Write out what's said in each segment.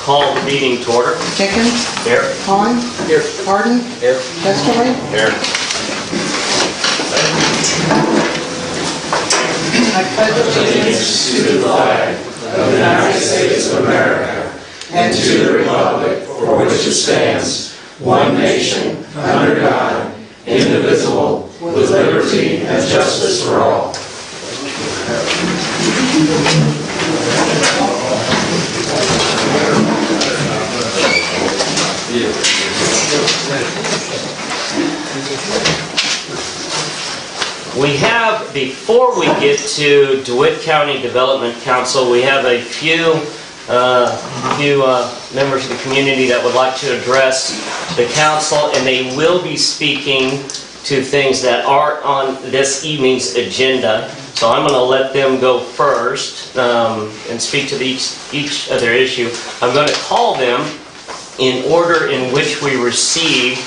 call the meeting to order. Pickens? Here. Hahn? Here. Hardin? Here. Westerly? Here. I pledge allegiance to the flag of the United States of America and to the republic for which it stands, one nation, under God, indivisible, with liberty and justice for all. We have, before we get to DeWitt County Development Council, we have a few members of the community that would like to address the council, and they will be speaking to things that aren't on this evening's agenda. So I'm going to let them go first and speak to each of their issue. I'm going to call them in order in which we receive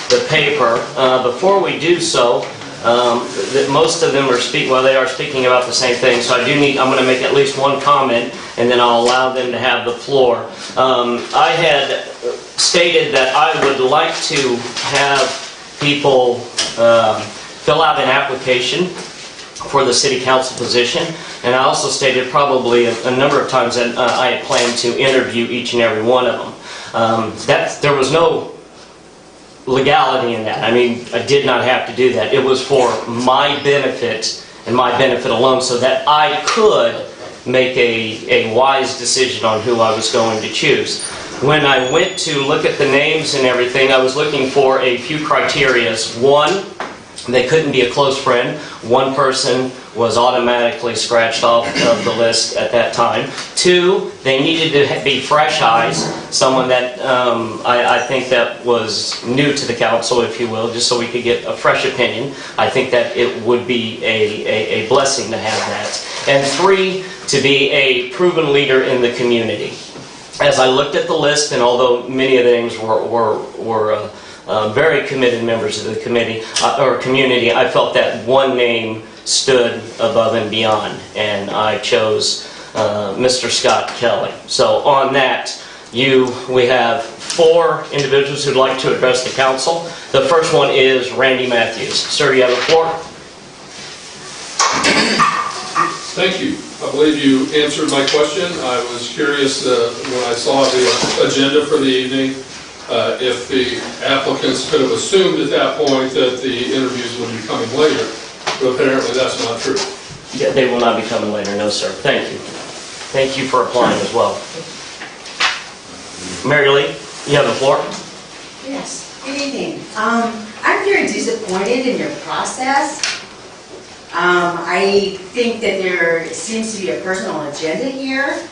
the paper. Before we do so, most of them are they are speaking about the same thing. So I'm going to make at least one comment, and then I'll allow them to have the floor. I had stated that I would like to have people fill out an application for the city council position, and I also stated probably a number of times that I had planned to interview each and every one of them. There was no legality in that. I mean, I did not have to do that. It was for my benefit and my benefit alone, so that I could make a wise decision on who I was going to choose. When I went to look at the names and everything, I was looking for a few criterias. One, they couldn't be a close friend. One person was automatically scratched off of the list at that time. Two, they needed to be fresh eyes, someone that I think that was new to the council, if you will, just so we could get a fresh opinion. I think that it would be a blessing to have that. And three, to be a proven leader in the community. As I looked at the list, and although many of the names were very committed members of the committee or community, I felt that one name stood above and beyond, and I chose Mr. Scott Kelly. So on that, we have four individuals who'd like to address the council. The first one is Randy Matthews. Sir, you have the floor. Thank you. I believe you answered my question. I was curious when I saw the agenda for the evening if the applicants could have assumed at that point that the interviews would be coming later, but apparently that's not true. Yeah, they will not be coming later, no sir. Thank you. Thank you for applying as well. Mary Lee, you have the floor. Yes, good evening. I'm very disappointed in your process. I think that there seems to be a personal agenda here.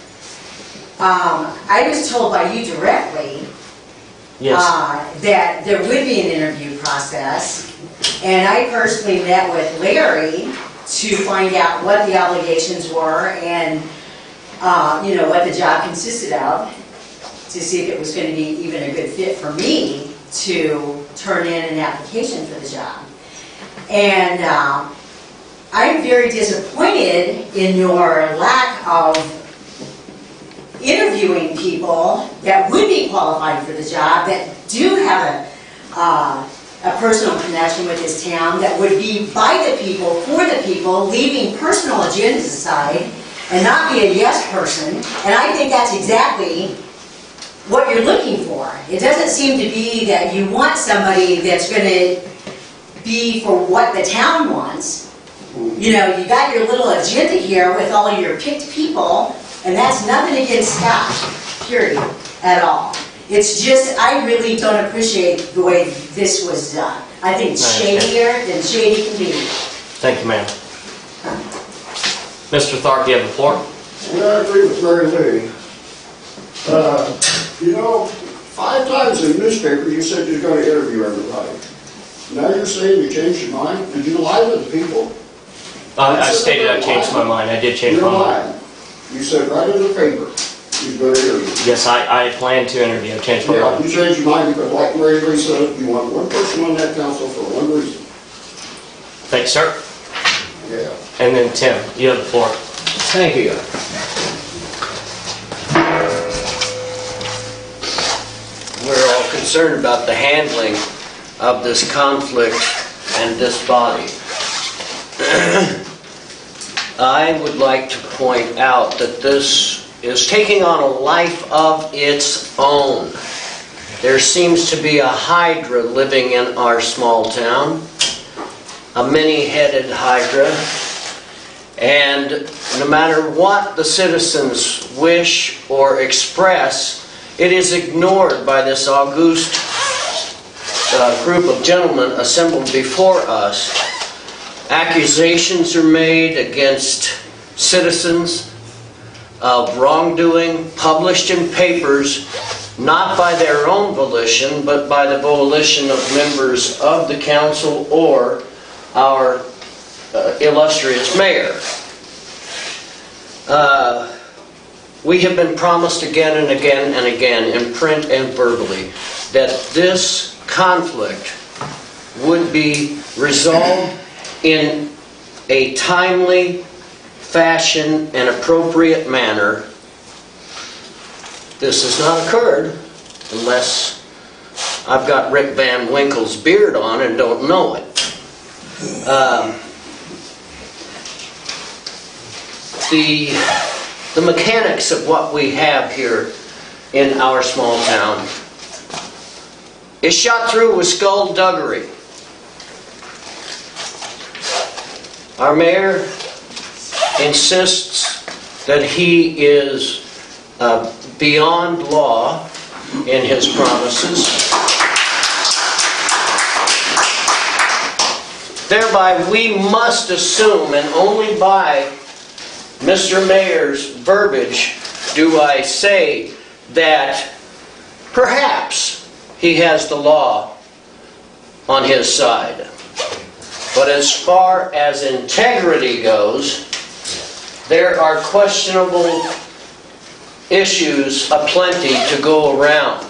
I was told by you directly that there would be an interview process, and I personally met with Larry to find out what the obligations were and what the job consisted of, to see if it was going to be even a good fit for me to turn in an application for the job. And I'm very disappointed in your lack of interviewing people that would be qualified for the job, that do have a personal connection with this town, that would be by the people, for the people, leaving personal agendas aside and not be a yes person. And I think that's exactly what you're looking for. It doesn't seem to be that you want somebody that's going to be for what the town wants. You know, you got your little agenda here with all of your picked people, and that's nothing against Scott, period, at all. It's just, I really don't appreciate the way this was done. I think it's shadier than shady can be. Thank you, ma'am. Mr. Tharp, you have the floor. Well, I agree with Mary Lee. 5 times in the newspaper you said you're going to interview everybody. Now you're saying you changed your mind? Did you lie to the people? I stated I changed my mind. I did change my mind. You said right in the paper you're going to interview. Yes, I planned to interview. I changed my mind. You changed your mind because, like Mary Lee said, you want one person on that council for one reason. Thanks, sir. Yeah. And then Tim, you have the floor. Thank you. concerned about the handling of this conflict and this body. I would like to point out that this is taking on a life of its own. There seems to be a hydra living in our small town, a many-headed hydra, and no matter what the citizens wish or express, it is ignored by this august group of gentlemen assembled before us. Accusations are made against citizens of wrongdoing published in papers, not by their own volition, but by the volition of members of the council or our illustrious mayor. We have been promised again and again and again, in print and verbally, that this conflict would be resolved in a timely fashion and appropriate manner. This has not occurred unless I've got Rick Van Winkle's beard on and don't know it. The mechanics of what we have here in our small town is shot through with skullduggery. Our mayor insists that he is beyond law in his promises. Thereby, we must assume, and only by Mr. Mayor's verbiage do I say that perhaps he has the law on his side. But as far as integrity goes, there are questionable issues aplenty to go around.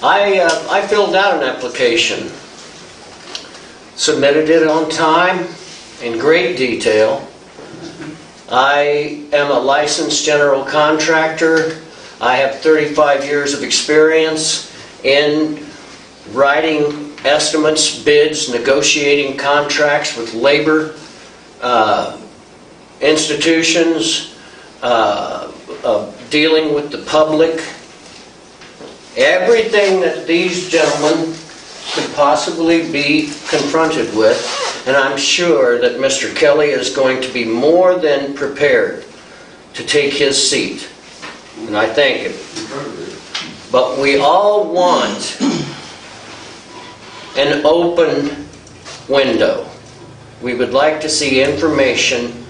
I filled out an application, submitted it on time, in great detail. I am a licensed general contractor. I have 35 years of experience in writing estimates, bids, negotiating contracts with labor institutions, dealing with the public. Everything that these gentlemen could possibly be confronted with, and I'm sure that Mr. Kelly is going to be more than prepared to take his seat, and I thank him. But we all want an open window. We would like to see information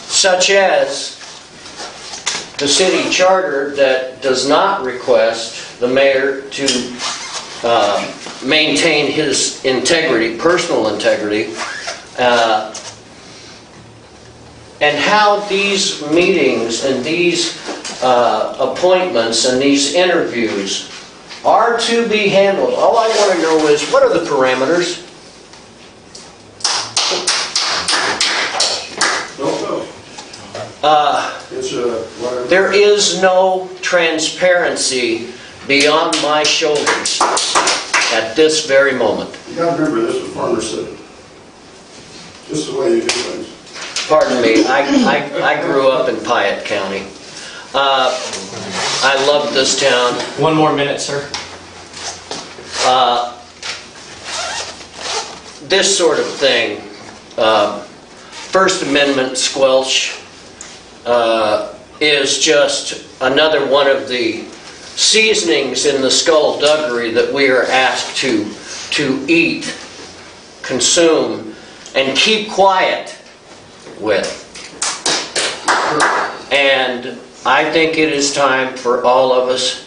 such as the city charter that does not request the mayor to maintain his integrity, personal integrity, and how these meetings and these appointments and these interviews are to be handled. All I want to know is, what are the parameters? There is no transparency beyond my shoulders at this very moment. You gotta remember, this is Farmer City. Just the way you do things. Pardon me, I grew up in Piatt County. I love this town. 1 more minute, sir. This sort of thing, First Amendment squelch, is just another one of the seasonings in the skullduggery that we are asked to eat, consume, and keep quiet with. And I think it is time for all of us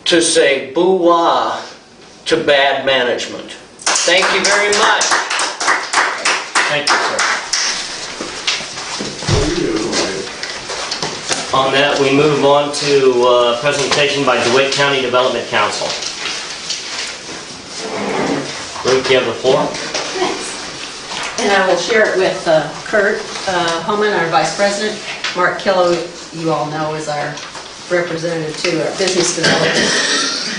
to say boo-wah to bad management. Thank you very much. Thank you, sir. On that, we move on to a presentation by DeWitt County Development Council. Ruth, you have the floor. Thanks. And I will share it with Kurt Homan, our Vice President. Mark Killo, you all know, is our representative to our business development.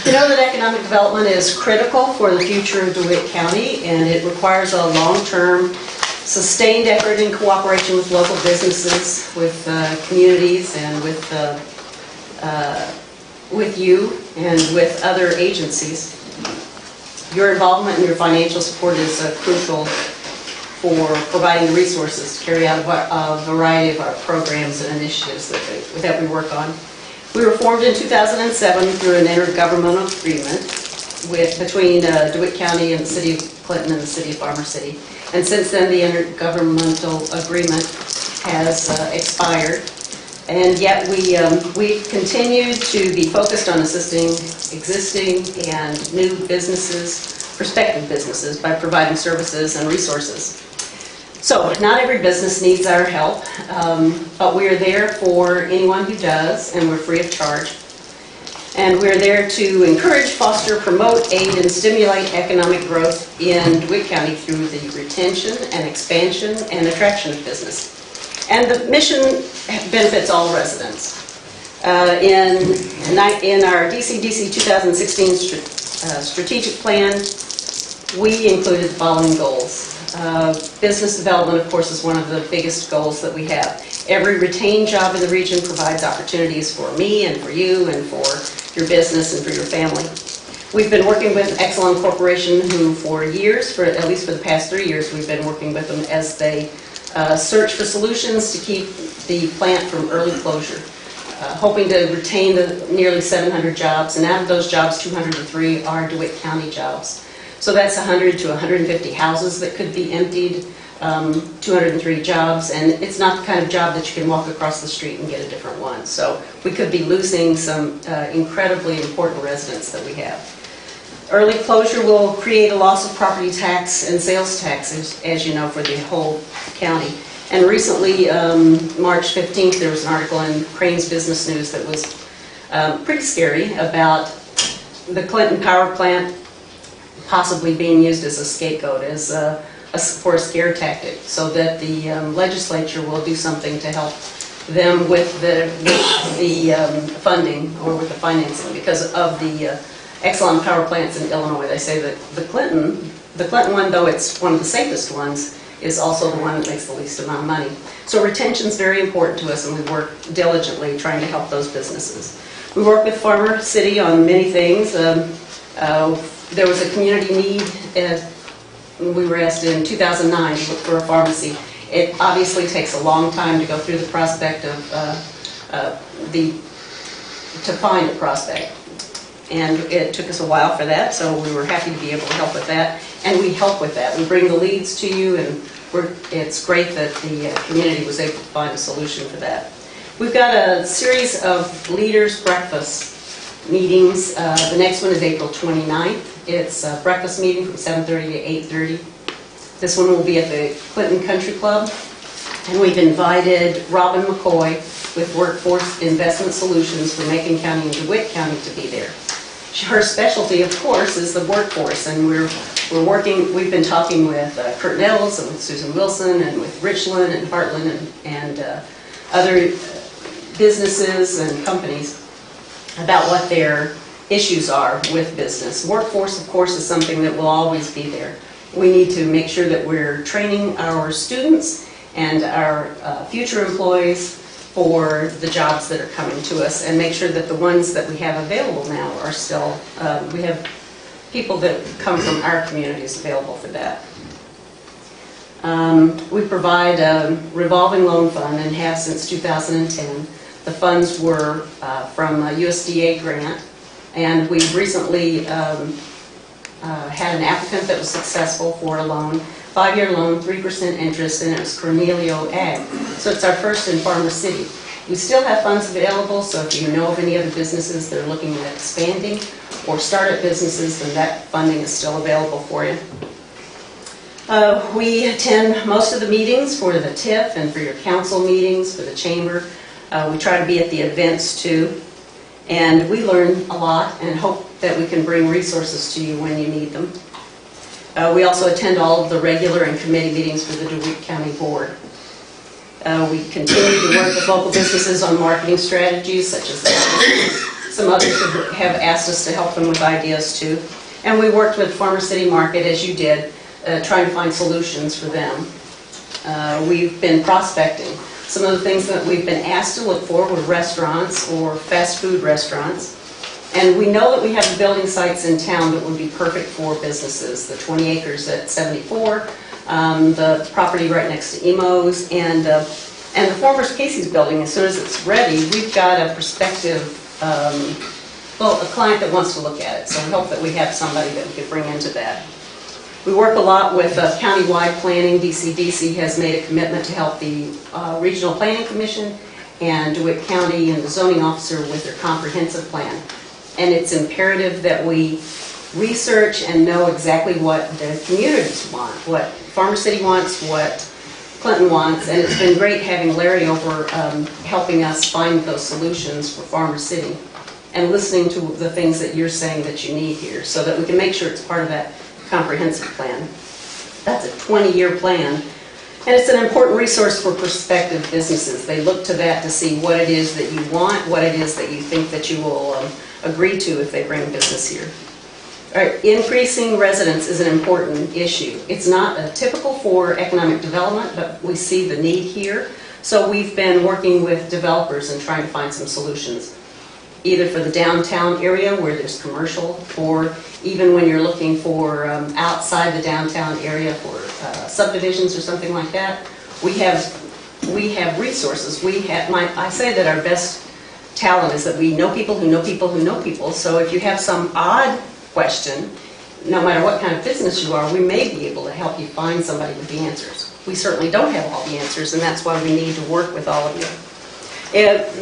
You know that economic development is critical for the future of DeWitt County, and it requires a long-term, sustained effort in cooperation with local businesses, with communities, and with you and with other agencies. Your involvement and your financial support is crucial for providing the resources to carry out a variety of our programs and initiatives that we work on. We were formed in 2007 through an intergovernmental agreement between DeWitt County and the City of Clinton and the City of Farmer City. And since then, the intergovernmental agreement has expired. And yet we continue to be focused on assisting existing and new businesses, prospective businesses, by providing services and resources. So not every business needs our help, but we are there for anyone who does, and we're free of charge. And we're there to encourage, foster, promote, aid, and stimulate economic growth in DeWitt County through the retention and expansion and attraction of business. And the mission benefits all residents. In our DCDC 2016 strategic plan, we included the following goals. Business development, of course, is one of the biggest goals that we have. Every retained job in the region provides opportunities for me and for you and for your business and for your family. We've been working with Exelon Corporation, who for years, at least for the past 3 years, we've been working with them as they search for solutions to keep the plant from early closure, hoping to retain the nearly 700 jobs, and out of those jobs, 203 are DeWitt County jobs. So that's 100 to 150 houses that could be emptied, 203 jobs, and it's not the kind of job that you can walk across the street and get a different one. So we could be losing some incredibly important residents that we have. Early closure will create a loss of property tax and sales taxes, as you know, for the whole county. And recently, March 15th, there was an article in Crane's Business News that was pretty scary about the Clinton power plant possibly being used as a scapegoat, for a scare tactic, so that the legislature will do something to help them with the funding or with the financing because of the Exelon power plants in Illinois. They say that the Clinton one, though it's one of the safest ones, is also the one that makes the least amount of money. So retention is very important to us, and we work diligently trying to help those businesses. We work with Farmer City on many things. There was a community need. We were asked in 2009 to look for a pharmacy. It obviously takes a long time to go through the prospect of to find a prospect. And it took us a while for that, so we were happy to be able to help with that. And we help with that. We bring the leads to you, and it's great that the community was able to find a solution for that. We've got a series of leaders' breakfast meetings. The next one is April 29th. It's a breakfast meeting from 7:30 to 8:30. This one will be at the Clinton Country Club. And we've invited Robin McCoy with Workforce Investment Solutions for Macon County and DeWitt County to be there. Her specialty, of course, is the workforce, and we've been talking with Kurt Nettles and with Susan Wilson and with Richland and Heartland and other businesses and companies about what their issues are with business. Workforce, of course, is something that will always be there. We need to make sure that we're training our students and our future employees for the jobs that are coming to us, and make sure that the ones that we have available now are still, we have people that come from our communities available for that. We provide a revolving loan fund and have since 2010. The funds were from a USDA grant, and we recently had an applicant that was successful for a loan, 5-year loan, 3% interest, and it was Cornelio Ag. So it's our first in Farmer City. We still have funds available, so if you know of any other businesses that are looking at expanding or startup businesses, then that funding is still available for you. We attend most of the meetings for the TIF and for your council meetings, for the chamber. We try to be at the events too. And we learn a lot and hope that we can bring resources to you when you need them. We also attend all of the regular and committee meetings for the DeWitt County Board. We continue to work with local businesses on marketing strategies, such as some others have asked us to help them with ideas too. And we worked with Farmer City Market, as you did, trying to find solutions for them. We've been prospecting. Some of the things that we've been asked to look for were restaurants or fast food restaurants. And we know that we have building sites in town that would be perfect for businesses. The 20 acres at 74, the property right next to Emo's, and the former Casey's building. As soon as it's ready, we've got a prospective, well, a client that wants to look at it. So we hope that we have somebody that we could bring into that. We work a lot with countywide planning. DCDC has made a commitment to help the Regional Planning Commission and DeWitt County and the zoning officer with their comprehensive plan. And it's imperative that we research and know exactly what the communities want, what Farmer City wants, what Clinton wants, and it's been great having Larry over helping us find those solutions for Farmer City and listening to the things that you're saying that you need here so that we can make sure it's part of that comprehensive plan. That's a 20-year plan, and it's an important resource for prospective businesses. They look to that to see what it is that you want, what it is that you think that you will agree to if they bring business here. All right, increasing residents is an important issue. It's not typical for economic development, but we see the need here. So we've been working with developers and trying to find some solutions, either for the downtown area where there's commercial, or even when you're looking for outside the downtown area for subdivisions or something like that. We have resources. I say that our best talent is that we know people who know people who know people. So if you have some odd question, no matter what kind of business you are, we may be able to help you find somebody with the answers. We certainly don't have all the answers, and that's why we need to work with all of you.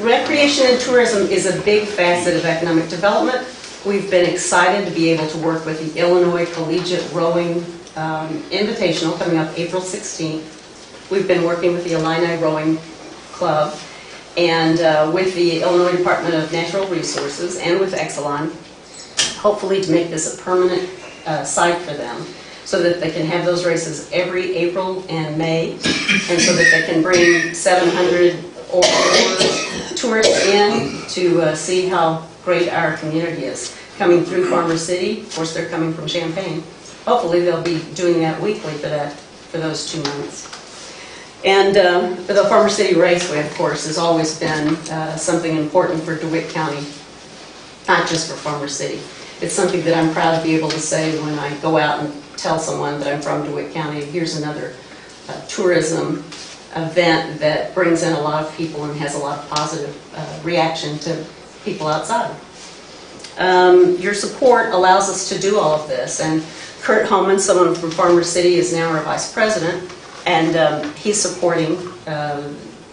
Recreation and tourism is a big facet of economic development. We've been excited to be able to work with the Illinois Collegiate Rowing Invitational coming up April 16th. We've been working with the Illini Rowing Club and with the Illinois Department of Natural Resources and with Exelon, hopefully to make this a permanent site for them so that they can have those races every April and May, and so that they can bring 700 or more tourists in to see how great our community is. Coming through Farmer City, of course they're coming from Champaign. Hopefully they'll be doing that weekly for those 2 months. And the Farmer City Raceway, of course, has always been something important for DeWitt County, not just for Farmer City. It's something that I'm proud to be able to say when I go out and tell someone that I'm from DeWitt County. Here's another tourism event that brings in a lot of people and has a lot of positive reaction to people outside. Your support allows us to do all of this, and Kurt Homan, someone from Farmer City, is now our vice president, and he's supporting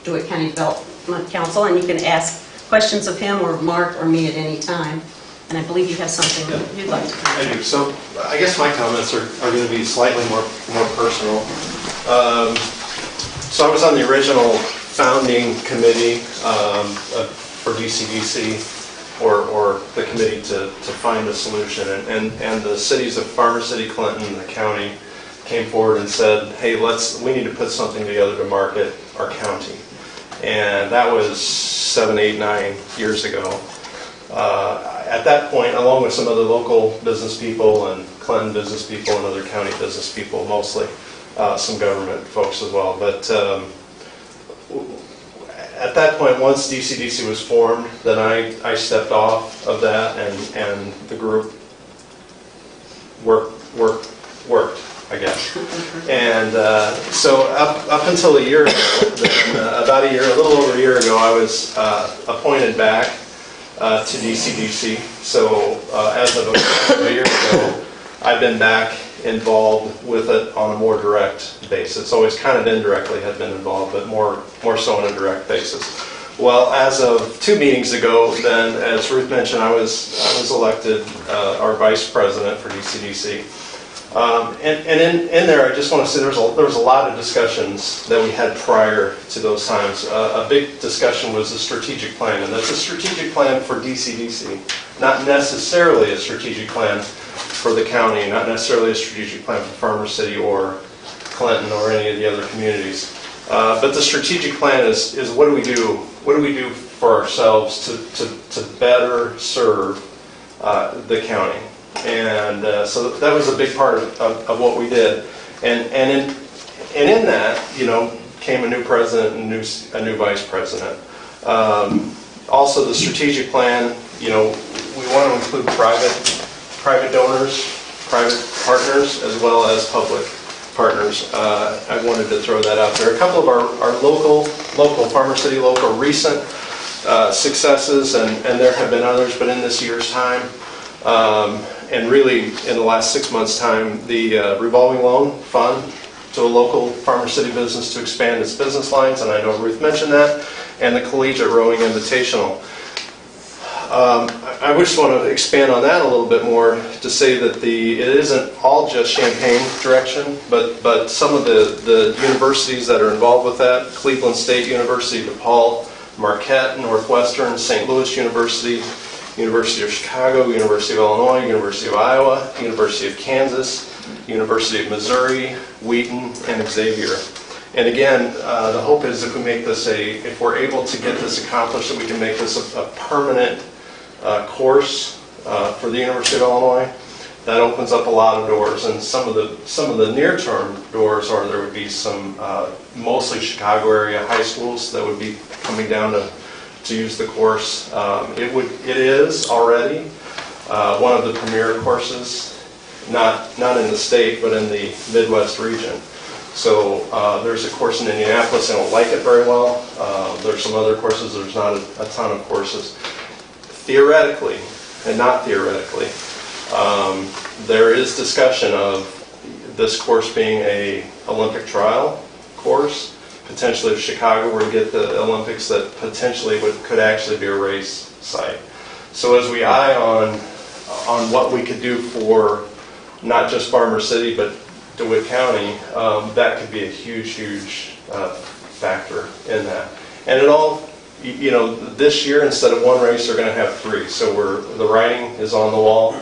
DeWitt County Development Council, and you can ask questions of him or Mark or me at any time. And I believe you have something you'd like to comment. I do. So I guess my comments are going to be slightly more personal. So I was on the original founding committee for DCDC, or the committee to find a solution. And the cities of Farmer City, Clinton, and the county came forward and said, hey, we need to put something together to market our county. And that was 7, 8, 9 years ago. At that point, along with some other local business people and Clinton business people and other county business people, mostly some government folks as well. But at that point, once DCDC was formed, then I stepped off of that, and the group worked, I guess. And so up until a year ago, then, about a little over a year ago, I was appointed back to DCDC. So as of a year ago, I've been back involved with it on a more direct basis. Always kind of indirectly had been involved, but more so on a direct basis. Well, as of 2 meetings ago, then, as Ruth mentioned, I was elected our vice president for DCDC. And in there, I just want to say there was a lot of discussions that we had prior to those times. A big discussion was the strategic plan, and that's a strategic plan for DCDC, not necessarily a strategic plan for the county, not necessarily a strategic plan for Farmer City or Clinton or any of the other communities. But the strategic plan is what do we do? What do we do for ourselves to better serve the county? And so that was a big part of what we did. And in that, came a new president and a new vice president. Also, the strategic plan, we want to include private donors, private partners, as well as public partners. I wanted to throw that out there. A couple of our local Farmer City local recent successes, and there have been others, but in this year's time, and really in the last 6 months' time, the revolving loan fund to a local Farmer City business to expand its business lines, and I know Ruth mentioned that, and the Collegiate Rowing Invitational. I just want to expand on that a little bit more to say that it isn't all just Champaign direction, but some of the universities that are involved with that, Cleveland State University, DePaul, Marquette, Northwestern, St. Louis University, University of Chicago, University of Illinois, University of Iowa, University of Kansas, University of Missouri, Wheaton, and Xavier. And again, the hope is if we're able to get this accomplished, that we can make this a permanent course for the University of Illinois. That opens up a lot of doors, and some of the near-term doors are there would be some mostly Chicago area high schools that would be coming down to use the course. It is already one of the premier courses, not in the state, but in the Midwest region. So there's a course in Indianapolis. I don't like it very well. There's some other courses. There's not a ton of courses. Theoretically, and not theoretically, there is discussion of this course being a Olympic trial course. Potentially, if Chicago were to get the Olympics, that potentially could actually be a race site. So as we eye on what we could do for not just Farmer City, but DeWitt County, that could be a huge factor in that. And it all, this year instead of one race, they're going to have three. So the writing is on the wall.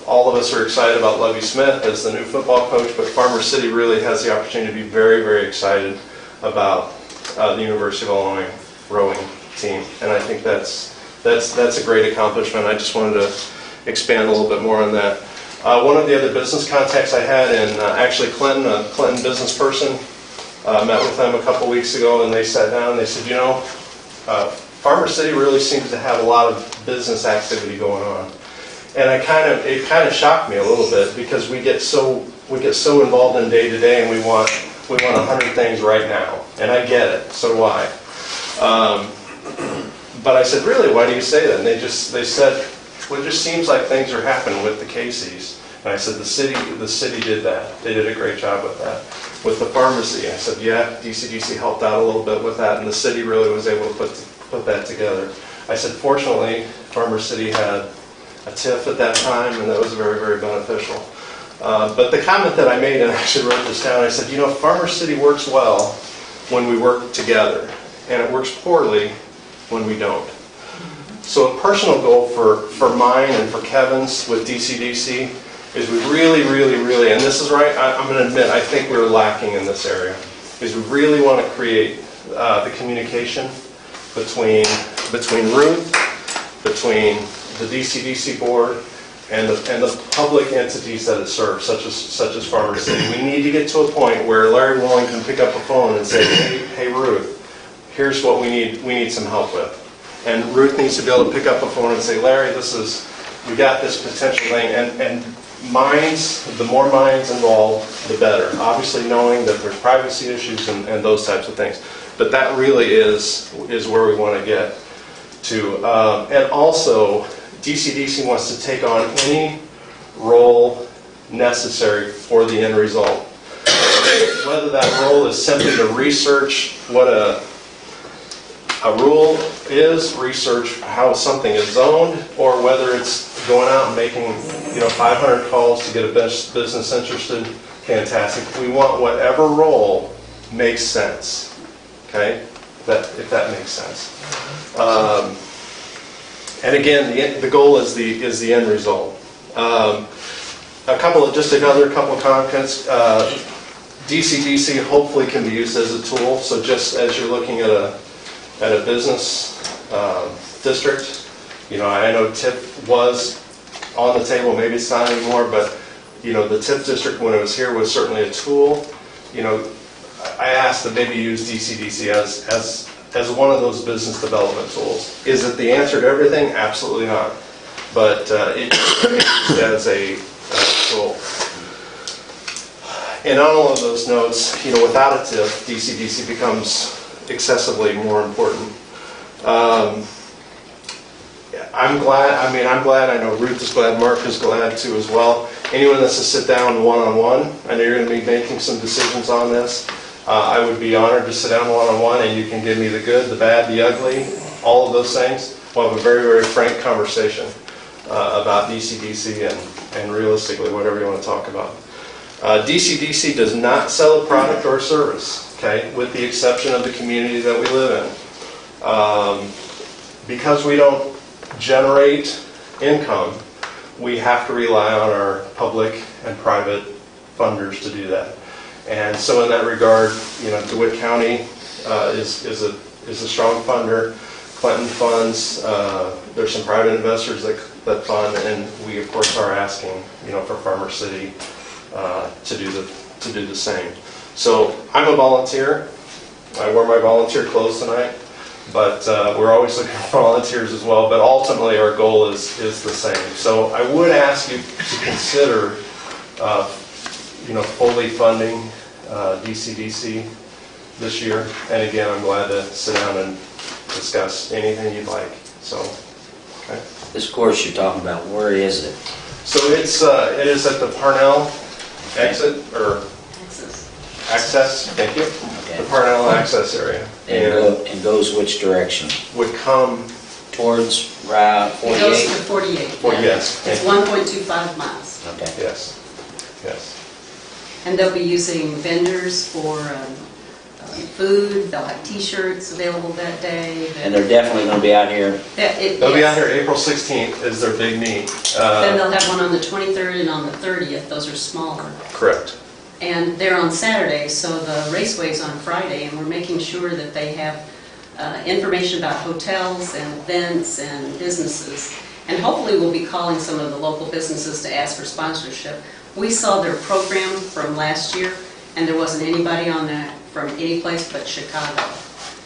All of us are excited about Lovie Smith as the new football coach, but Farmer City really has the opportunity to be very, very excited about the University of Illinois rowing team. And I think that's a great accomplishment. I just wanted to expand a little bit more on that. One of the other business contacts I had in actually Clinton, a Clinton business person, met with them a couple weeks ago, and they sat down and they said, Farmer City really seems to have a lot of business activity going on. And it kind of shocked me a little bit, because we get so involved in day to day, and we want 100 things right now. And I get it, so do I. But I said, really, why do you say that? And they said, well, it just seems like things are happening with the Casey's. And I said, the city did that. They did a great job with that. With the pharmacy, I said, yeah, DCDC helped out a little bit with that, and the city really was able to put that together. I said, fortunately, Farmer City had a TIF at that time, and that was very, very beneficial. But the comment that I made, and I actually wrote this down, I said, Farmer City works well when we work together, and it works poorly when we don't. So a personal goal for mine and for Kevin's with DCDC is we really, and this is right, I'm going to admit, I think we're lacking in this area, is we really want to create the communication between Ruth, between the DCDC board, and the public entities that it serves, such as Farmer City. We need to get to a point where Larry Walling can pick up a phone and say, hey Ruth, here's what we need some help with. And Ruth needs to be able to pick up a phone and say, Larry, we got this potential thing, and the more minds involved, the better. Obviously knowing that there's privacy issues and those types of things. But that really is where we want to get to. And also, DCDC wants to take on any role necessary for the end result. Whether that role is simply to research what a rule is, research how something is zoned, or whether it's going out and making 500 calls to get a business interested, fantastic. We want whatever role makes sense. Okay, if that makes sense. And again, the goal is the end result. Another couple of comments. DC-DC hopefully can be used as a tool, so just as you're looking at a business district, I know TIF was on the table, maybe it's not anymore, but, the TIF district when it was here was certainly a tool. I asked to maybe use DC-DC as one of those business development tools. Is it the answer to everything? Absolutely not. But it used as a tool. And on all of those notes, without a TIF, DC-DC becomes excessively more important. I'm glad, I know Ruth is glad, Mark is glad too as well. Anyone that's to sit down one-on-one, I know you're going to be making some decisions on this. I would be honored to sit down one-on-one and you can give me the good, the bad, the ugly, all of those things. We'll have a very, very frank conversation about DC-DC and realistically whatever you want to talk about. DC-DC does not sell a product or a service, okay, with the exception of the community that we live in. Because we don't generate income, we have to rely on our public and private funders to do that. And so in that regard, DeWitt County is a strong funder. Clinton funds, there's some private investors that fund, and we of course are asking, for Farmer City to do the same. So I'm a volunteer. I wore my volunteer clothes tonight, but we're always looking for volunteers as well. But ultimately, our goal is the same. So I would ask you to consider, fully funding DC-DC this year. And again, I'm glad to sit down and discuss anything you'd like. So, okay. This course you're talking about, where is it? So it is at the Parnell exit or access. Thank you. Okay. The Parnell access area. And goes which direction? Would come Towards Route It goes to 48? 48. yes. It's 1.25 miles. Okay. Yes. Yes. And they'll be using vendors for food. They'll have T-shirts available that day. And they're definitely going to be out here. They'll be out here April 16th is their big meet. Then they'll have one on the 23rd and on the 30th. Those are smaller. Correct. And they're on Saturday, so the raceway's on Friday, and we're making sure that they have information about hotels and events and businesses. And hopefully we'll be calling some of the local businesses to ask for sponsorship. We saw their program from last year, and there wasn't anybody on that from any place but Chicago.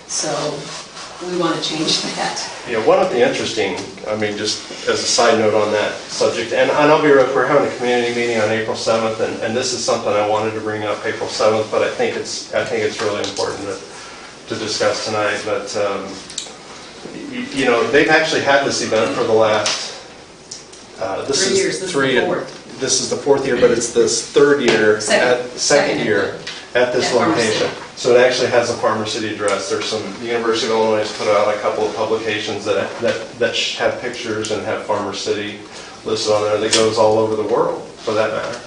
So we want to change that. Yeah, one of the interesting, just as a side note on that subject, and I'll be real, we're having a community meeting on April 7th, and this is something I wanted to bring up April 7th, but I think it's really important to discuss tonight. But they've actually had this event for the last 3 years. This is the fourth. This is the fourth year, but it's this third year, second year at this location. So it actually has a Farmer City address. There's the University of Illinois has put out a couple of publications that have pictures and have Farmer City listed on there. That goes all over the world, for that matter.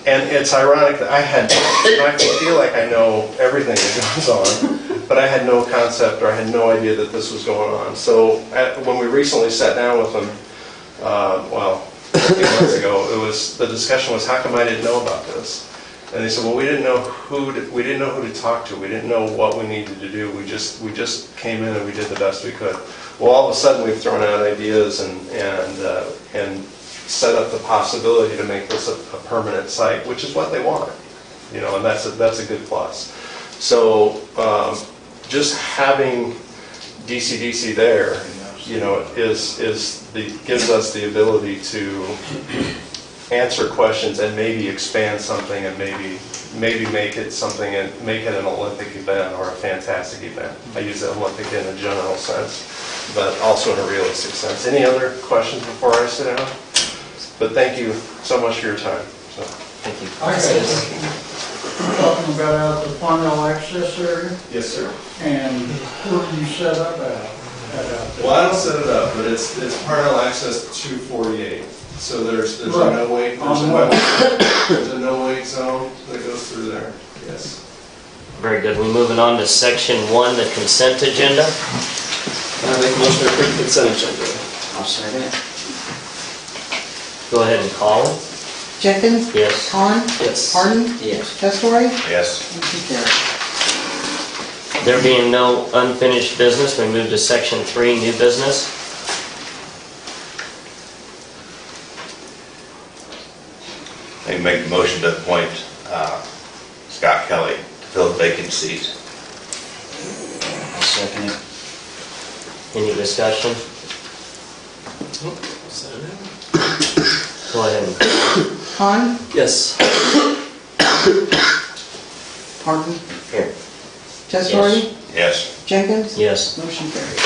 And it's ironic that I feel like I know everything that goes on, but I had no concept or I had no idea that this was going on. So when we recently sat down with them, a few months ago, the discussion was, how come I didn't know about this? And they said, well, we didn't know who to talk to. We didn't know what we needed to do. We just came in and we did the best we could. Well, all of a sudden we've thrown out ideas and set up the possibility to make this a permanent site, which is what they want, and that's a good plus. So just having DC-DC there, gives us the ability to answer questions and maybe expand something and maybe make it something and make it an Olympic event or a fantastic event. I use the Olympic in a general sense, but also in a realistic sense. Any other questions before I sit down? But thank you so much for your time. So, thank you. I got it. Talking about out the Parnell access area, Yes, sir. and where do you set up at? Well, I don't set it up, but it's Parnell access 248. So there's a Right. there's a no wait zone that goes through there. Yes. Very good. We're moving on to section 1, the consent agenda. I make a motion to approve the consent agenda. I'll second it. Go ahead and call it. Jenkins? Yes. Hahn? Yes. Harden? Yes. Testori? Yes. Motion carried. There being no unfinished business, we move to section 3, new business. They make a motion to appoint Scott Kelly to fill the vacant seat. I'll second it. Any discussion? Go ahead. Hahn? Yes. Harden? Here. Testori? Yes. Jenkins? Yes. Motion carried.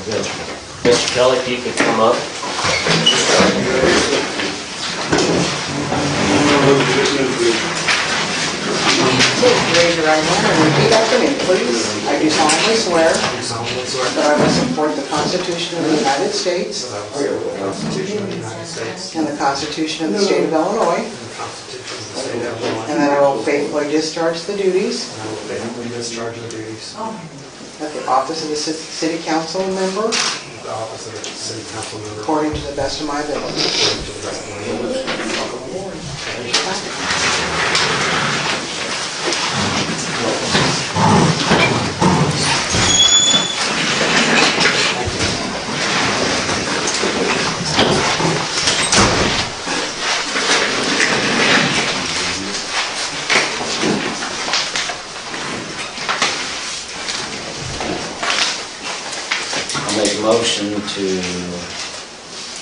Good. Mr. Kelly, if you could come up. Raise your right hand and repeat after me, please. I do solemnly swear that I will support the Constitution of the United States and the Constitution of the State of Illinois, and that I will faithfully discharge the duties of the office of the City Council member according to the best of my ability. I'll make a motion to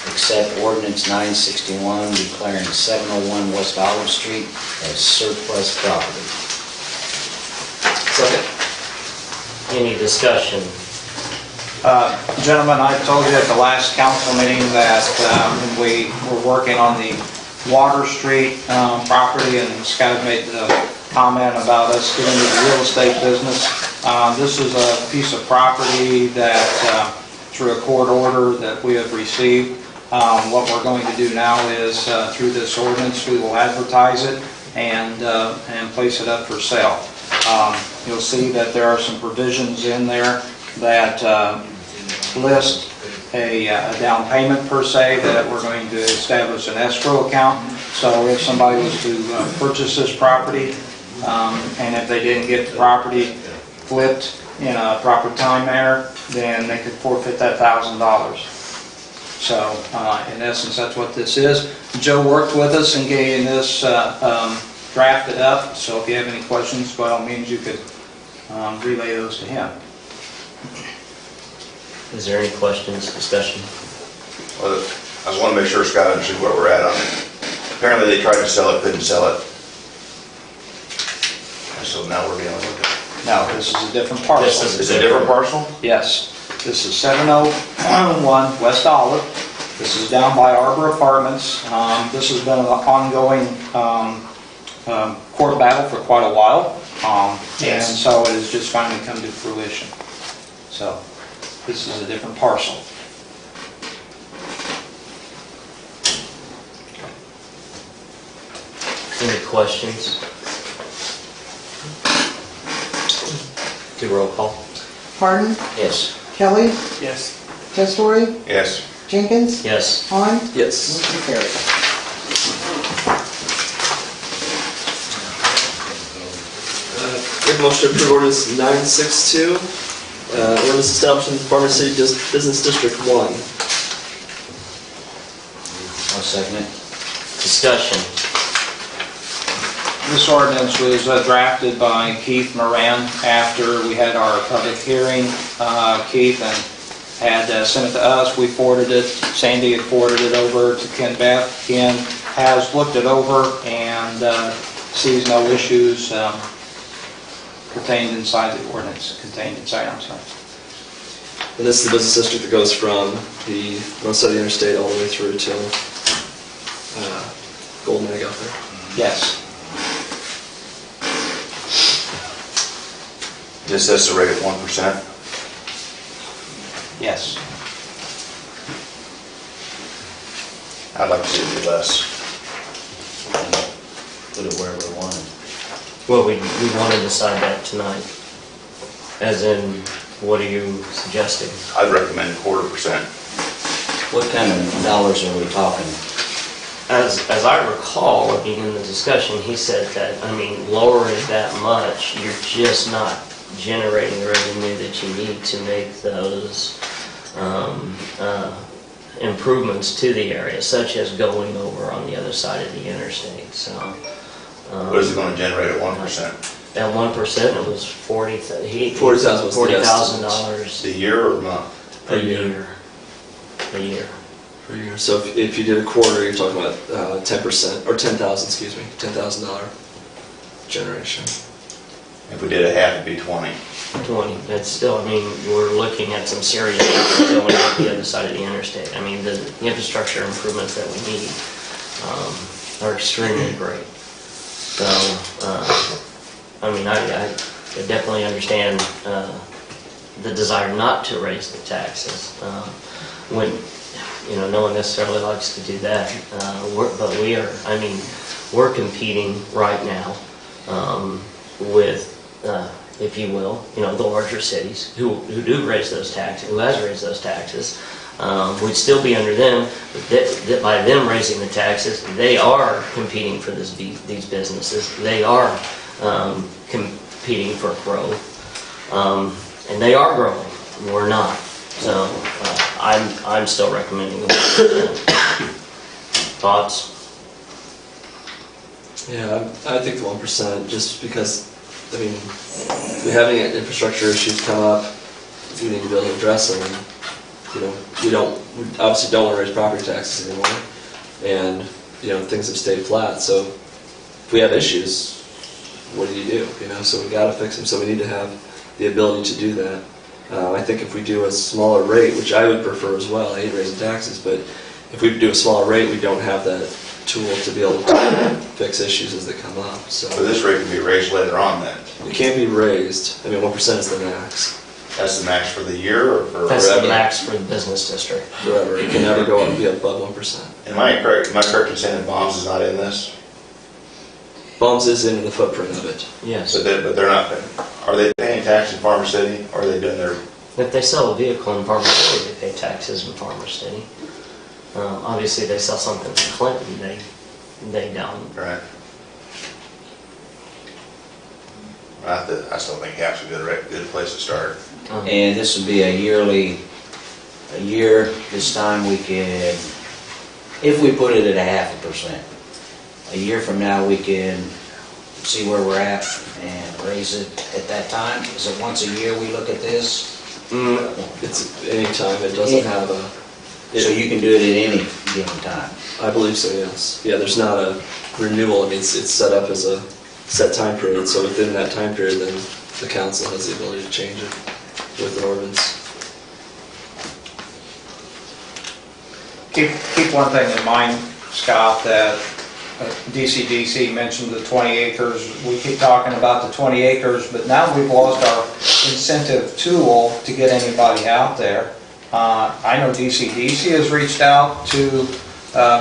accept ordinance 961 declaring 701 West Olive Street as surplus property. Second. Any discussion? Gentlemen, I told you at the last council meeting that we were working on the Water Street property, and Scott made the comment about us getting into the real estate business. This is a piece of property that, through a court order that we have received, what we're going to do now is, through this ordinance, we will advertise it and place it up for sale. You'll see that there are some provisions in there that list a down payment per se, that we're going to establish an escrow account. So if somebody was to purchase this property, and if they didn't get the property flipped in a proper time manner, then they could forfeit that $1,000. So in essence, that's what this is. Joe worked with us in getting this drafted up, so if you have any questions, by all means, you could relay those to him. Is there any questions, discussion? Well, I just want to make sure Scott understood where we're at on it. Apparently they tried to sell it, couldn't sell it. And so now we're dealing with it. No, this is a different parcel. Is it a different parcel? Yes. This is 701 West Olive. This is down by Arbor Apartments. This has been an ongoing court battle for quite a while. And so it has just finally come to fruition. So this is a different parcel. Any questions? Do roll call. Harden? Yes. Kelly? Yes. Testori? Yes. Jenkins? Yes. Hahn? Yes. Motion carried. Make a motion to approve ordinance 962, ordinance establishing Farmer City Business District 1. I'll second it. Discussion. This ordinance was drafted by Keith Moran after we had our public hearing. Keith had sent it to us. We forwarded it. Sandy had forwarded it over to Ken Beth. Ken has looked it over and sees no issues contained inside the ordinance. I'm sorry. And this is the business district that goes from the north side of the interstate all the way through to Golden Egg out there. Yes. This says the rate at 1%. Yes. I'd like to see it be less. Put it wherever we wanted. Well, we want to decide that tonight. As in, what are you suggesting? I'd recommend 0.25%. What kind of dollars are we talking? as I recall, I mean, in the discussion, he said that, I mean, lowering it that much, you're just not generating the revenue that you need to make those improvements to the area, such as going over on the other side of the interstate, so. What is it gonna generate at 1%? At 1%, it was $40,000 was the $40,000 A year or a month? a year. A year. per year. So if you did a quarter, you're talking about 10%, or 10,000, excuse me, $10,000 generation. If we did a half, it'd be 20. 20, that's still, I mean, we're looking at some serious going on the other side of the interstate. I mean, the infrastructure improvements that we need are extremely great. So, I mean, I definitely understand the desire not to raise the taxes. When, you know, no one necessarily likes to do that. But we are, I mean, we're competing right now with, if you will, you know, the larger cities who do raise those taxes, who has raised those taxes. We'd still be under them, but that by them raising the taxes, they are competing for these businesses. They are competing for growth, and they are growing. We're not. So I'm still recommending them. Thoughts? Yeah, I think the 1%, just because, I mean, if we have any infrastructure issues come up, we need to be able to address them. And, you know, we obviously don't want to raise property taxes anymore, and you know, things have stayed flat. So if we have issues, what do? You know, so we got to fix them. So we need to have the ability to do that. I think if we do a smaller rate, which I would prefer as well, I hate raising taxes, but if we do a smaller rate, we don't have that tool to be able to fix issues as they come up. So this rate can be raised later on then? It can't be raised. I mean, 1% is the max. That's the max for the year or for That's forever? the max for the business district. Forever. It can never go up and be above 1%. Am I correct in saying that Bombs is not in this? Bombs is in the footprint of it. Yes. But they're not, are they paying tax in Farmer City, or are they doing their... If they sell a vehicle in Farmer City, they pay taxes in Farmer City. Obviously, they sell something in Clinton, they don't. Right. I still think half's a good place to start. And this would be a year this time we could, if we put it at 0.5%, a year from now we can see where we're at and raise it at that time. Is it once a year we look at this? It's any time. It doesn't have a... So you can do it at any given time? I believe so, yes. Yeah, there's not a renewal. I mean, it's set up as a set time period, so within that time period, then the council has the ability to change it with an ordinance. Keep one thing in mind, Scott, that DCDC mentioned the 20 acres. We keep talking about the 20 acres, but now we've lost our incentive tool to get anybody out there. I know DCDC has reached out to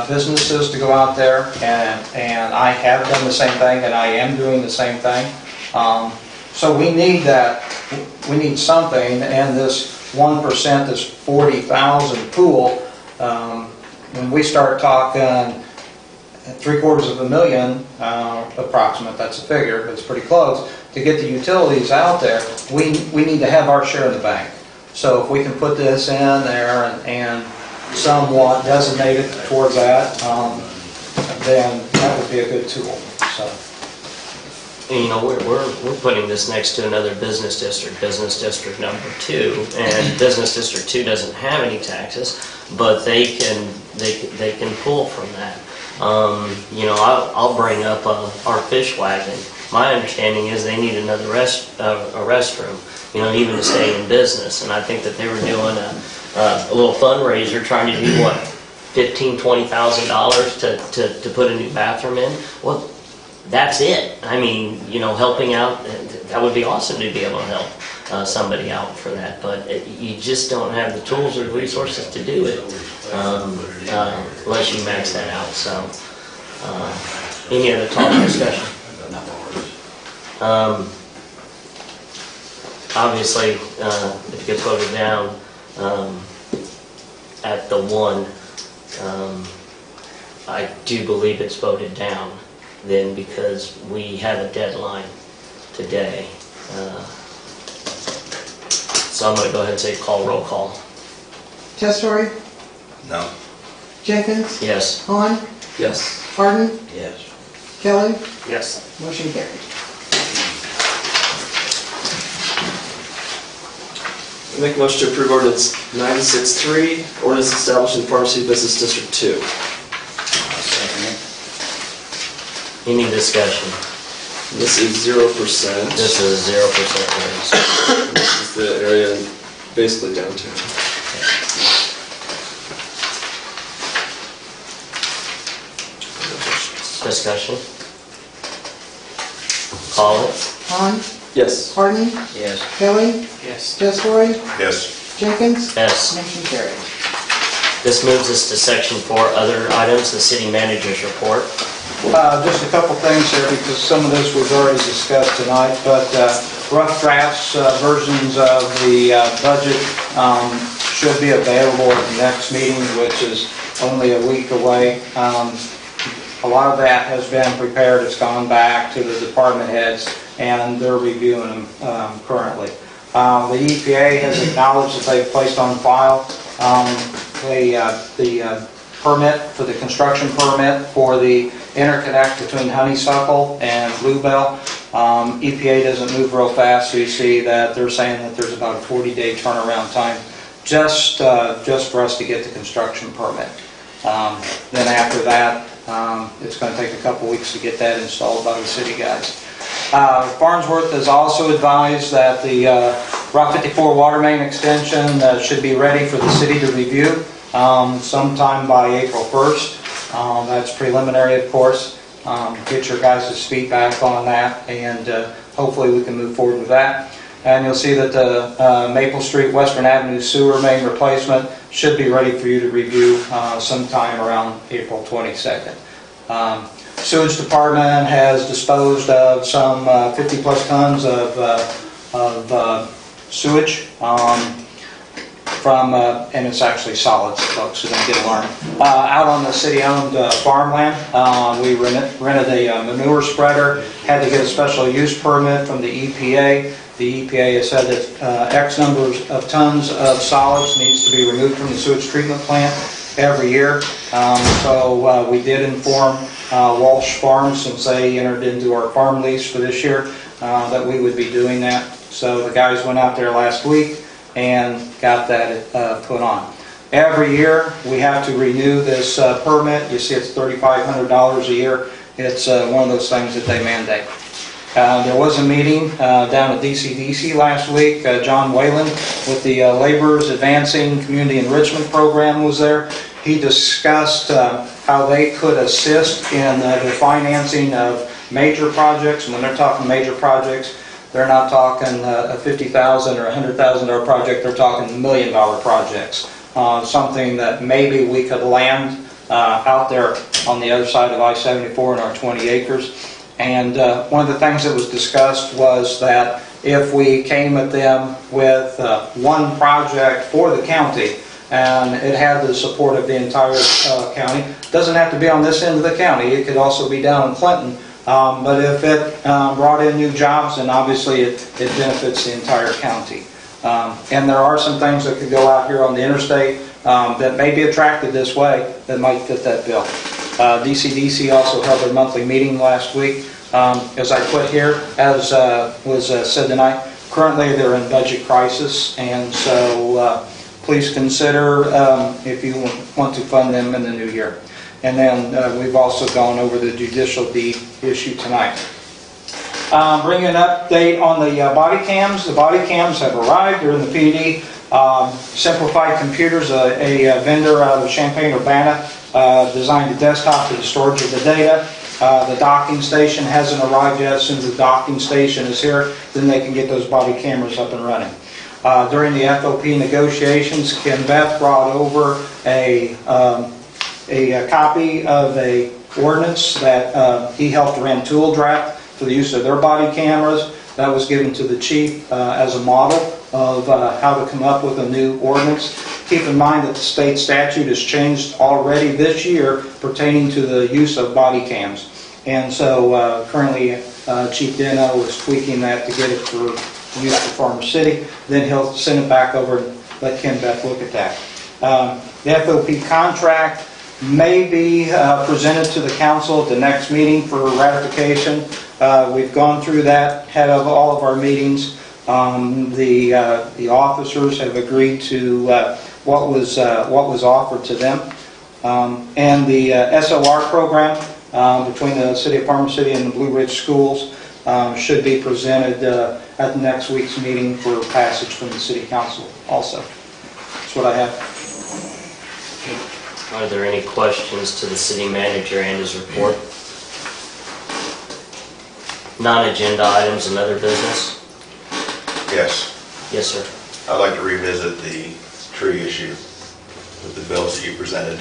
businesses to go out there, and I have done the same thing, and I am doing the same thing. So we need that. We need something, and this 1%, this 40,000 pool. When we start talking $750,000 approximate, that's a figure, but it's pretty close, to get the utilities out there, we need to have our share of the bank. So if we can put this in there and somewhat designate it towards that, then that would be a good tool. So. And, you know, we're putting this next to another business district number 2, and business district 2 doesn't have any taxes, but they can pull from that. You know, I'll bring up our fish wagon. My understanding is they need another a restroom, you know, even to stay in business. And I think that they were doing a little fundraiser trying to do what, $15,000, $20,000 to put a new bathroom in. Well, that's it. I mean, you know, helping out, that would be awesome to be able to help somebody out for that. But you just don't have the tools or resources to do it unless you max that out. So, any other talk or discussion? Obviously, if it gets voted down at the 1, I do believe it's voted down then because we have a deadline today. So I'm going to go ahead and say roll call. Testori, No. Jenkins, Yes. Hahn, Yes. Harden, Yes. Kelly, Yes. motion carried. I make a motion to approve ordinance 963, ordinance establishing Pharmacy Business District 2. I'll second it. Any discussion? This is 0%. This is 0% raise. This is the area basically downtown. Discussion? Call it. Hahn, Yes. Harden, Yes. Kelly, Yes. Testori, Yes. Jenkins, Yes. motion carried. This moves us to section 4, other items, the city manager's report. Just a couple things here, because some of this was already discussed tonight, but rough drafts, versions of the budget should be available at the next meeting, which is only a week away. A lot of that has been prepared, it's gone back to the department heads, and they're reviewing them currently. The EPA has acknowledged that they've placed on file the permit for the construction permit for the interconnect between Honeysuckle and Bluebell. EPA doesn't move real fast, so you see that they're saying that there's about a 40-day turnaround time just for us to get the construction permit. Then after that, it's going to take a couple weeks to get that installed by the city guys. Farnsworth has also advised that the Rock 54 water main extension should be ready for the city to review sometime by April 1st. That's preliminary, of course. Get your guys' feedback on that, and hopefully we can move forward with that. And you'll see that the Maple Street Western Avenue sewer main replacement should be ready for you to review sometime around April 22nd. Sewage Department has disposed of some 50-plus tons of sewage from, and it's actually solids, folks, so don't get alarmed. Out on the city-owned farmland, we rented a manure spreader, had to get a special use permit from the EPA. The EPA has said that X numbers of tons of solids needs to be removed from the sewage treatment plant every year. So we did inform Walsh Farms, since they entered into our farm lease for this year, that we would be doing that. So the guys went out there last week and got that put on. Every year we have to renew this permit. You see it's $3,500 a year. It's one of those things that they mandate. There was a meeting down at DCDC last week. John Whalen with the Laborers Advancing Community Enrichment Program was there. He discussed how they could assist in the financing of major projects. And when they're talking major projects, they're not talking a $50,000 or $100,000 project, they're talking $1 million projects. Something that maybe we could land out there on the other side of I-74 in our 20 acres. And one of the things that was discussed was that if we came at them with one project for the county, and it had the support of the entire county, doesn't have to be on this end of the county, it could also be down in Clinton, but if it brought in new jobs, then obviously it benefits the entire county. And there are some things that could go out here on the interstate that may be attracted this way that might fit that bill. DCDC also held their monthly meeting last week. As I put here, as was said tonight, currently they're in budget crisis, and so please consider if you want to fund them in the new year. And then we've also gone over the judicial deed issue tonight. Bringing an update on the body cams. The body cams have arrived. They're in the PD. Simplified Computers, a vendor out of Champaign-Urbana, designed a desktop for the storage of the data. The docking station hasn't arrived yet. As soon as the docking station is here, then they can get those body cameras up and running. During the FOP negotiations, Ken Beth brought over a copy of a ordinance that he helped Rantoul draft for the use of their body cameras. That was given to the chief as a model of how to come up with a new ordinance. keep in mind that the state statute has changed already this year pertaining to the use of body cams. And so currently Chief Deno is tweaking that to get it for use for Farmer City. Then he'll send it back over and let Ken Beck look at that. The FOP contract may be presented to the council at the next meeting for ratification. We've gone through that ahead of all of our meetings. The officers have agreed to what was offered to them. And the SOR program between the City of Farmer City and the Blue Ridge Schools should be presented at the next week's meeting for passage from the City Council also. That's what I have. Are there any questions to the city manager and his report? Non-agenda items and other business? Yes. Yes, sir. I'd like to revisit the tree issue with the bills that you presented.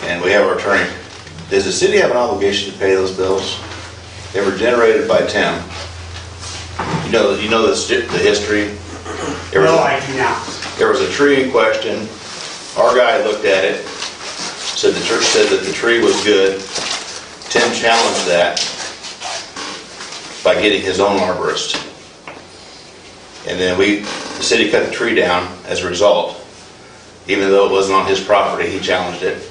And we have our attorney. Does the city have an obligation to pay those bills? They were generated by Tim. You know the history? No, I do not. There was a tree in question. Our guy looked at it, said the church said that the tree was good. Tim challenged that by getting his own arborist. And then the city cut the tree down as a result. Even though it wasn't on his property, he challenged it.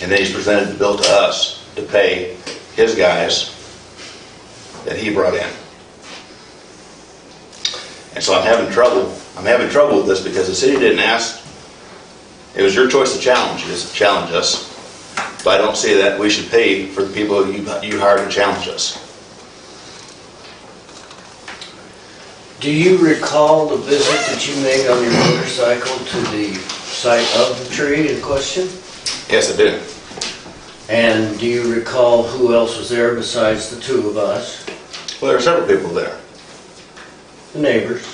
And then he's presented the bill to us to pay his guys that he brought in. And so I'm having trouble with this because the city didn't ask. It was your choice to challenge us. But I don't see that we should pay for the people you hired to challenge us. Do you recall the visit that you made on your motorcycle to the site of the tree in question? Yes, I do. And do you recall who else was there besides the two of us? Well, there were several people there. The neighbors.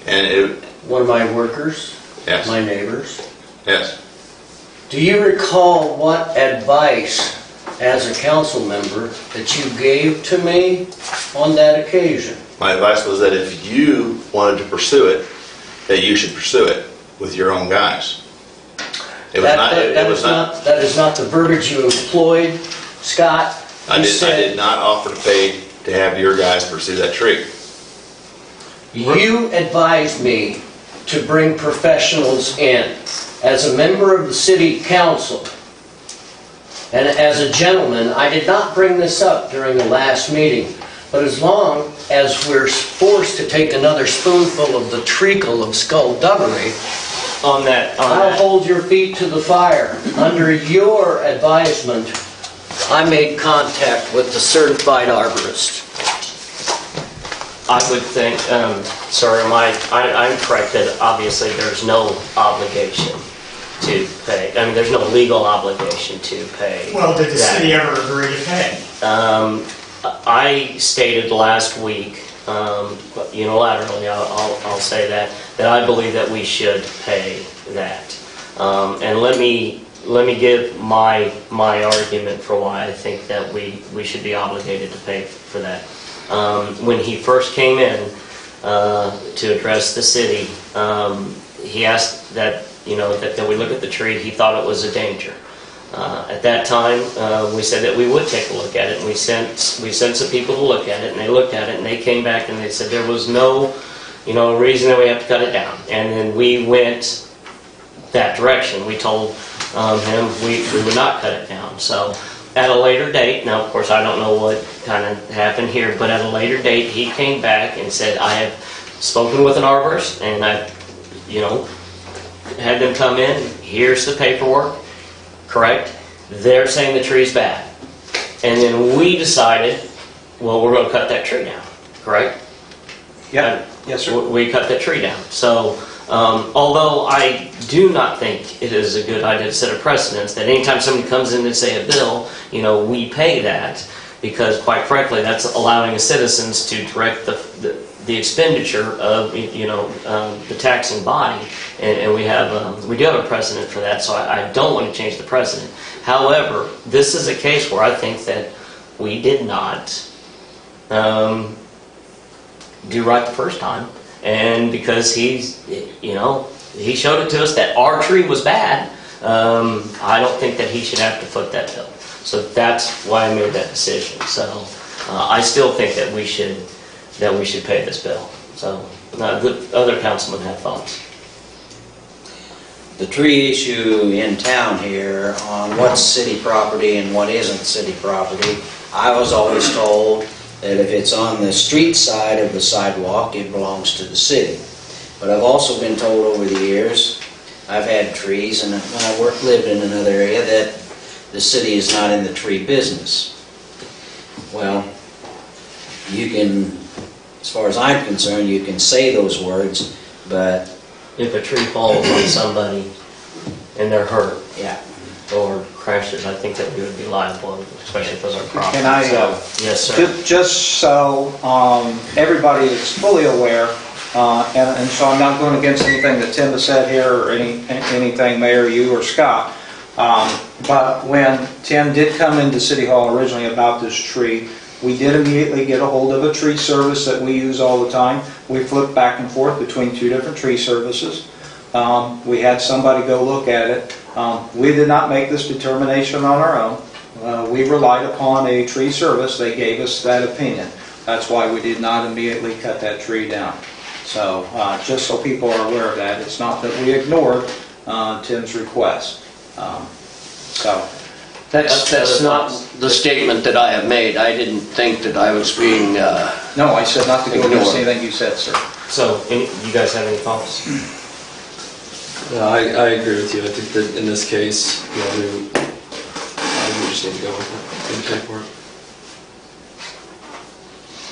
And one of my workers. Yes. My neighbors. Yes. Do you recall what advice, as a council member, that you gave to me on that occasion? My advice was that if you wanted to pursue it, that you should pursue it with your own guys. That is not the verbiage you employed, Scott. I did not offer to pay to have your guys pursue that tree. You advised me to bring professionals in. As a member of the city council, and as a gentleman, I did not bring this up during the last meeting, but as long as we're forced to take another spoonful of the treacle of skullduggery, I'll hold your feet to the fire. Under your advisement, I made contact with the certified arborist. I would think, sir, I'm correct that obviously there's no obligation to pay. I mean, there's no legal obligation to pay. Well, did the city ever agree to pay? I stated last week, unilaterally, I'll say that I believe that we should pay that. And let me give my argument for why I think that we should be obligated to pay for that. When he first came in to address the city, he asked that that we look at the tree. He thought it was a danger. At that time, we said that we would take a look at it, and we sent some people to look at it, and they looked at it, and they came back and they said there was no reason that we have to cut it down. And then we went that direction. We told him we would not cut it down. So at a later date, now of course I don't know what kind of happened here, but at a later date he came back and said, I have spoken with an arborist and I've had them come in, here's the paperwork, correct? They're saying the tree's bad. And then we decided, well, we're going to cut that tree down, correct? Yeah. Yes, sir. We cut that tree down. So although I do not think it is a good idea to set a precedence that anytime somebody comes in and say a bill, we pay that, because quite frankly that's allowing the citizens to direct the expenditure of the taxing body, and we do have a precedent for that, so I don't want to change the precedent. However, this is a case where I think that we did not do right the first time, and because he's he showed it to us that our tree was bad, I don't think that he should have to foot that bill. So that's why I made that decision. So I still think that we should pay this bill. So other councilmen have thoughts. The tree issue in town here on what's city property and what isn't city property, I was always told that if it's on the street side of the sidewalk, it belongs to the city. But I've also been told over the years, I've had trees, and when I lived in another area, that the city is not in the tree business. Well, you can, as far as I'm concerned, you can say those words, but If a tree falls on somebody and they're hurt, yeah, or crashes, I think that we would be liable, especially if it was our property. Can I, Yes, sir. just so everybody is fully aware, and so I'm not going against anything that Tim has said here, or anything, Mayor, you or Scott, but when Tim did come into City Hall originally about this tree, we did immediately get a hold of a tree service that we use all the time. We flipped back and forth between 2 different tree services. We had somebody go look at it. We did not make this determination on our own. We relied upon a tree service. They gave us that opinion. That's why we did not immediately cut that tree down. So just so people are aware of that, it's not that we ignored Tim's request. So That's not the statement that I have made. I didn't think that I was being, no, I said not to go against anything you said, sir. So, you guys have any thoughts? No, I agree with you. I think that in this case, we just need to go with it and pay for it.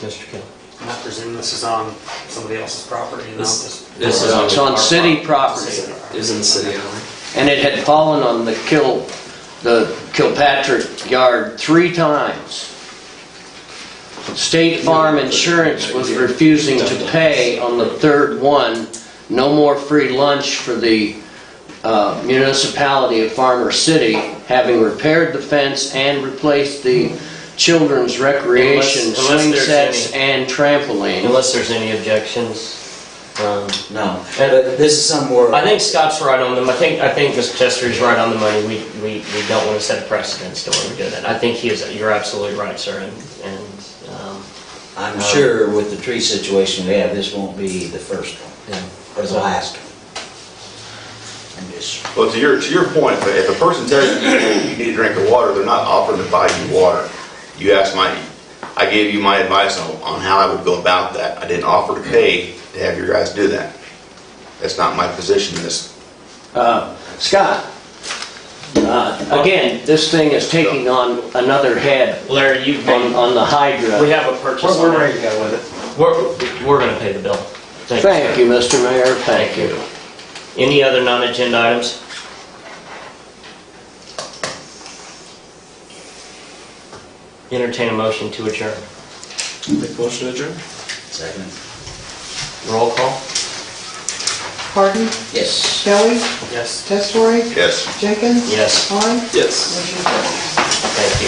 Mr. Kelly? I'm not presuming this is on somebody else's property, you know? This it's is on city property. is in the city only. And it had fallen on the Kilpatrick yard 3 times. State Farm Insurance was refusing to pay on the 3rd one. No more free lunch for the municipality of Farmer City, having repaired the fence and replaced the children's recreation Unless swing there's sets and trampoline. Unless there's any objections. no. But this is somewhere. I think Scott's right on them. I think Mr. Chester is right on the money. We don't want to set a precedence to when we do that. I think you're absolutely right, sir. I'm sure with the tree situation we have, this won't be the first one, or the last one. I'm just. Well, to your point, if a person tells you you need a drink of water, they're not offering to buy you water. I gave you my advice on how I would go about that. I didn't offer to pay to have your guys do that. That's not my position in this. Scott, again, this thing is taking on another head Larry, on the Hydra. we have a purchase. We're ready to go with it. We're going to pay the bill. Thank you, Mr. Mayor, thank you. Any other non-agenda items? Entertain a motion to adjourn. Make motion to adjourn? Second. Roll call. Pardon? Yes. Kelly? Yes. Testori? Yes. Jenkins? Yes. Klein? Yes. Motion carries. Thank you.